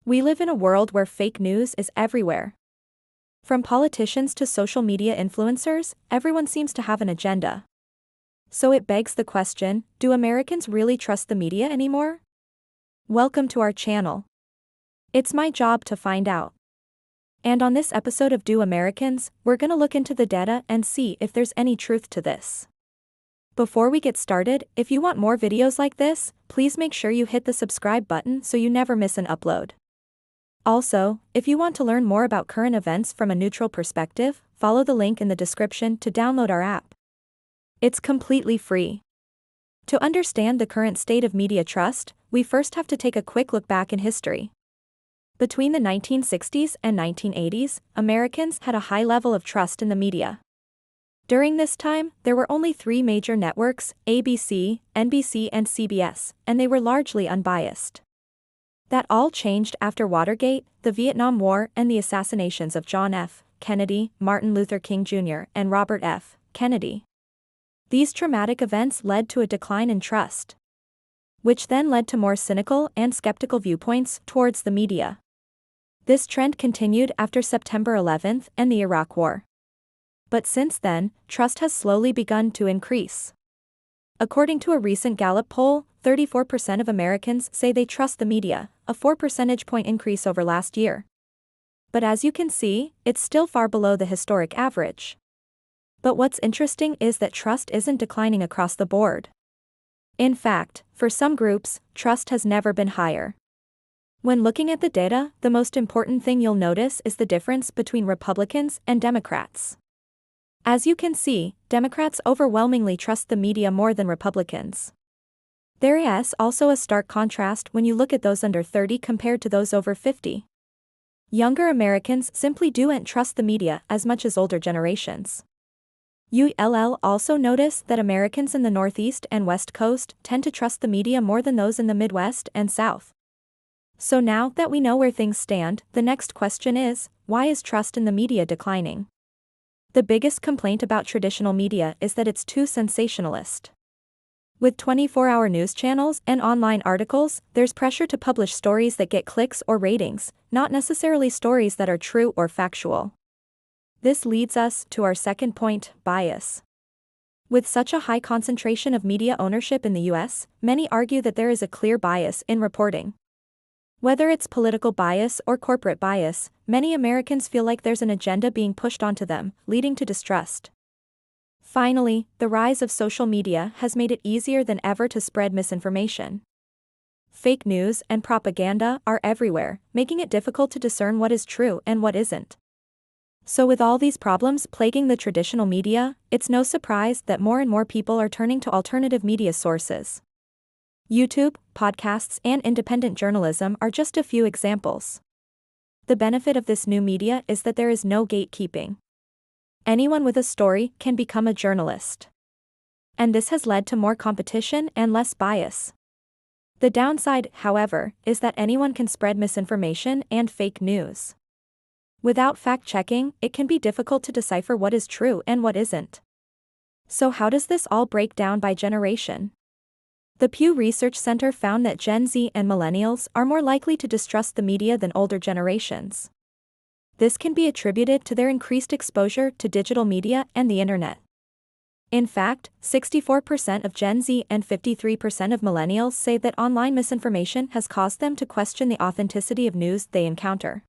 We live in a world where fake news is everywhere. From politicians to social media influencers, everyone seems to have an agenda. So it begs the question, do Americans really trust the media anymore? Welcome to our channel. It's my job to find out. And on this episode of Do Americans, we're gonna look into the data and see if there's any truth to this. Before we get started, if you want more videos like this, please make sure you hit the subscribe button so you never miss an upload. Also, if you want to learn more about current events from a neutral perspective, follow the link in the description to download our app. It's completely free. To understand the current state of media trust, we first have to take a quick look back in history. Between the 1960s and 1980s, Americans had a high level of trust in the media. During this time, there were only three major networks: ABC, NBC, and CBS, and they were largely unbiased. That all changed after Watergate, the Vietnam War, and the assassinations of John F. Kennedy, Martin Luther King Jr., and Robert F. Kennedy. These traumatic events led to a decline in trust, which then led to more cynical and skeptical viewpoints towards the media. This trend continued after September 11th and the Iraq War. But since then, trust has slowly begun to increase. According to a recent Gallup poll, 34% of Americans say they trust the media, a 4 percentage point increase over last year. But as you can see, it's still far below the historic average. But what's interesting is that trust isn't declining across the board. In fact, for some groups, trust has never been higher. When looking at the data, the most important thing you'll notice is the difference between Republicans and Democrats. As you can see, Democrats overwhelmingly trust the media more than Republicans. There is also a stark contrast when you look at those under 30 compared to those over 50. Younger Americans simply don't trust the media as much as older generations. You'll also notice that Americans in the Northeast and West Coast tend to trust the media more than those in the Midwest and South. So now that we know where things stand, the next question is, why is trust in the media declining? The biggest complaint about traditional media is that it's too sensationalist. With 24-hour news channels and online articles, there's pressure to publish stories that get clicks or ratings, not necessarily stories that are true or factual. This leads us to our second point: bias. With such a high concentration of media ownership in the US, many argue that there is a clear bias in reporting. Whether it's political bias or corporate bias, many Americans feel like there's an agenda being pushed onto them, leading to distrust. Finally, the rise of social media has made it easier than ever to spread misinformation. Fake news and propaganda are everywhere, making it difficult to discern what is true and what isn't. So with all these problems plaguing the traditional media, it's no surprise that more and more people are turning to alternative media sources. YouTube, podcasts, and independent journalism are just a few examples. The benefit of this new media is that there is no gatekeeping. Anyone with a story can become a journalist. And this has led to more competition and less bias. The downside, however, is that anyone can spread misinformation and fake news. Without fact-checking, it can be difficult to decipher what is true and what isn't. So how does this all break down by generation? The Pew Research Center found that Gen Z and millennials are more likely to distrust the media than older generations. This can be attributed to their increased exposure to digital media and the internet. In fact, 64% of Gen Z and 53% of millennials say that online misinformation has caused them to question the authenticity of news they encounter.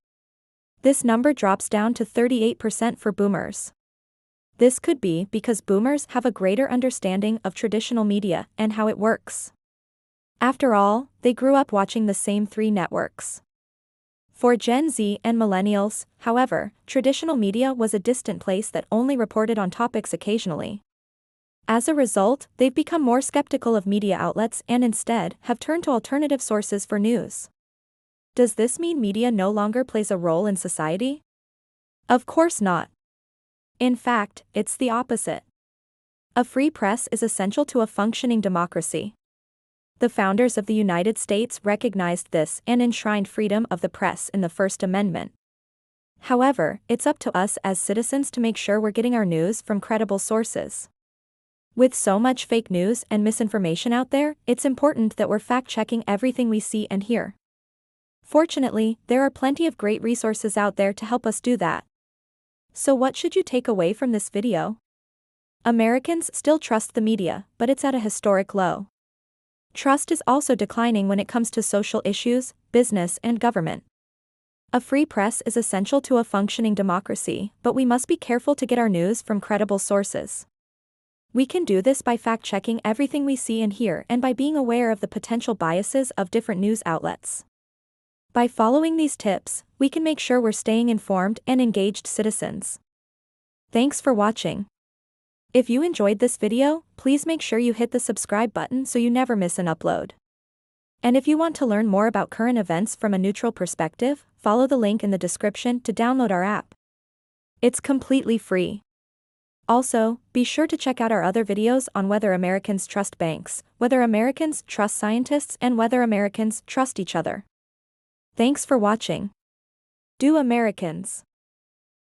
This number drops down to 38% for boomers. This could be because boomers have a greater understanding of traditional media and how it works. After all, they grew up watching the same three networks. For Gen Z and millennials, however, traditional media was a distant place that only reported on topics occasionally. As a result, they've become more skeptical of media outlets and instead have turned to alternative sources for news. Does this mean media no longer plays a role in society? Of course not. In fact, it's the opposite. A free press is essential to a functioning democracy. The founders of the United States recognized this and enshrined freedom of the press in the First Amendment. However, it's up to us as citizens to make sure we're getting our news from credible sources. With so much fake news and misinformation out there, it's important that we're fact-checking everything we see and hear. Fortunately, there are plenty of great resources out there to help us do that. So what should you take away from this video? Americans still trust the media, but it's at a historic low. Trust is also declining when it comes to social issues, business, and government. A free press is essential to a functioning democracy, but we must be careful to get our news from credible sources. We can do this by fact-checking everything we see and hear and by being aware of the potential biases of different news outlets. By following these tips, we can make sure we're staying informed and engaged citizens. Thanks for watching. If you enjoyed this video, please make sure you hit the subscribe button so you never miss an upload. And if you want to learn more about current events from a neutral perspective, follow the link in the description to download our app. It's completely free. Also, be sure to check out our other videos on whether Americans trust banks, whether Americans trust scientists, and whether Americans trust each other. Thanks for watching. Do Americans